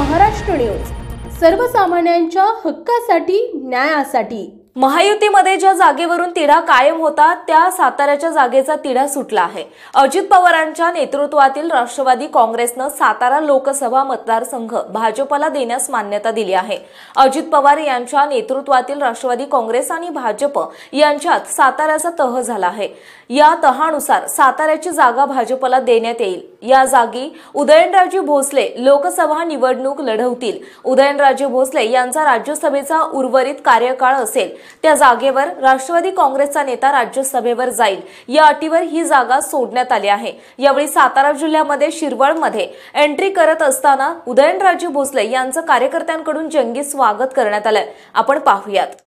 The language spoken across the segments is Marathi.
महाराष्ट्र न्यूज, सर्वसामान्यांच्या हक्कासाठी, न्यायासाठी। महायुतीमध्ये ज्या जागेवरून तिढा कायम होता त्या साताऱ्याच्या जागेचा तिढा सुटला आहे। अजित पवारांच्या नेतृत्वातील राष्ट्रवादी काँग्रेसने सातारा लोकसभा मतदारसंघ भाजपला देण्यास मान्यता दिली आहे। अजित पवार यांच्या नेतृत्वातील राष्ट्रवादी काँग्रेस आणि भाजप यांच्यात साताऱ्याचा तह झाला आहे। या तहानुसार साताऱ्याची जागा भाजपला देण्यात येईल। या जागी उदयनराजे भोसले लोकसभा निवडणूक लढवतील। उदयनराजे भोसले यांचा राज्यसभेचा उर्वरित कार्यकाळ असेल। त्या जागेवर राष्ट्रवादी काँग्रेसचा नेता राज्यसभेवर जाईल। या अटीवर ही जागा सोडण्यात आली आहे। यावेळी सातारा जिल्ह्यामध्ये शिरवळमध्ये एंट्री करत असताना उदयनराजे भोसले यांचं कार्यकर्त्यांकडून जंगी स्वागत करण्यात आलं। आपण पाहूयात।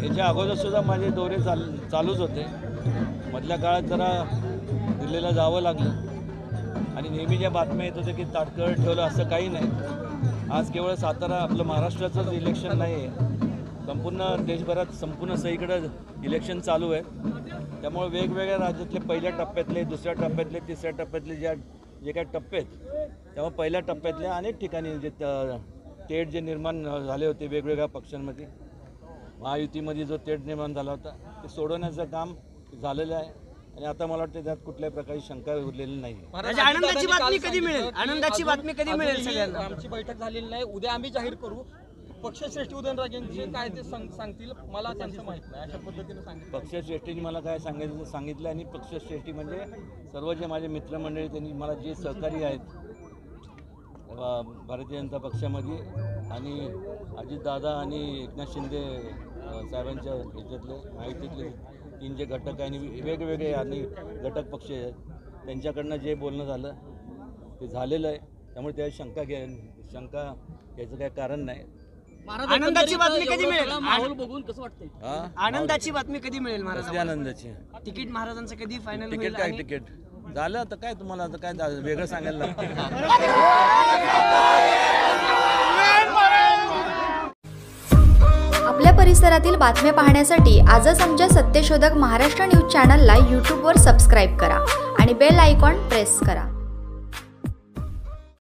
याच्या अगोदरसुद्धा माझे दौरे चालूच होते. मधल्या काळात जरा दिल्लीला जावं लागलं आणि नेहमी ज्या बातम्या येत होत्या की ताटकळत ठेवलं, असं काही नाही. आज केवळ सातारा आपलं महाराष्ट्राचंच इलेक्शन नाही आहे, संपूर्ण देशभरात संपूर्ण सगळीकडं इलेक्शन चालू आहे. त्यामुळे वेगवेगळ्या राज्यातले पहिल्या टप्प्यातले, दुसऱ्या टप्प्यातले, तिसऱ्या टप्प्यातले जे काही टप्पे आहेत, त्यामुळे पहिल्या टप्प्यातल्या अनेक ठिकाणी जे तेढ जे निर्माण झाले होते वेगवेगळ्या पक्षांमध्ये, महायुतीमध्ये जो तेढ निर्माण झाला होता ते सोडवण्याचं काम झालेलं आहे आणि आता मला वाटतं त्यात कुठल्याही प्रकारची शंका उरलेली नाही. आनंदाची बातमी कधी मिळेल? आनंदाची बातमी कधी मिळेल? सगळ्यांना आमची बैठक झालेली नाही, उद्या आम्ही जाहीर करू. पक्षश्रेष्ठी उदयनराजेंचे काय ते सांगतील, मला त्यांचं माहित नाही, अशा पद्धतीने सांगितलं. पक्षश्रेष्ठींनी मला काय सांगितलं आणि पक्षश्रेष्ठी म्हणजे सर्व जे माझे मित्रमंडळी, त्यांनी मला जे सहकारी आहेत भारतीय जनता पक्षामध्ये आणि अजितदादा आणि एकनाथ शिंदे साहेबांच्या ह्याच्यातले माहितीतले 3 जे घटक आहे आणि वेगवेगळे आणि घटक पक्ष आहेत, त्यांच्याकडनं जे बोलणं झालं ते झालेलं आहे. त्यामुळे त्या शंका घ्यायचं काही कारण नाही. आनंदाची बातमी कधी मिळेल? माहोल बघून कसं वाटतंय? आनंदाची बातमी कधी मिळेल महाराज? आनंदाची तिकीट महाराजांचं कधी फायनल होईल? तिकीट काय तिकीट झालं आता काय तुम्हाला आता काय वेगळं सांगायला लागतं. आपल्या परिसरातील बातम्या पाहण्यासाठी आजच आमच्या सत्यशोधक महाराष्ट्र न्यूज चॅनलला यूट्यूबवर सबस्क्राईब करा आणि बेल आयकॉन प्रेस करा.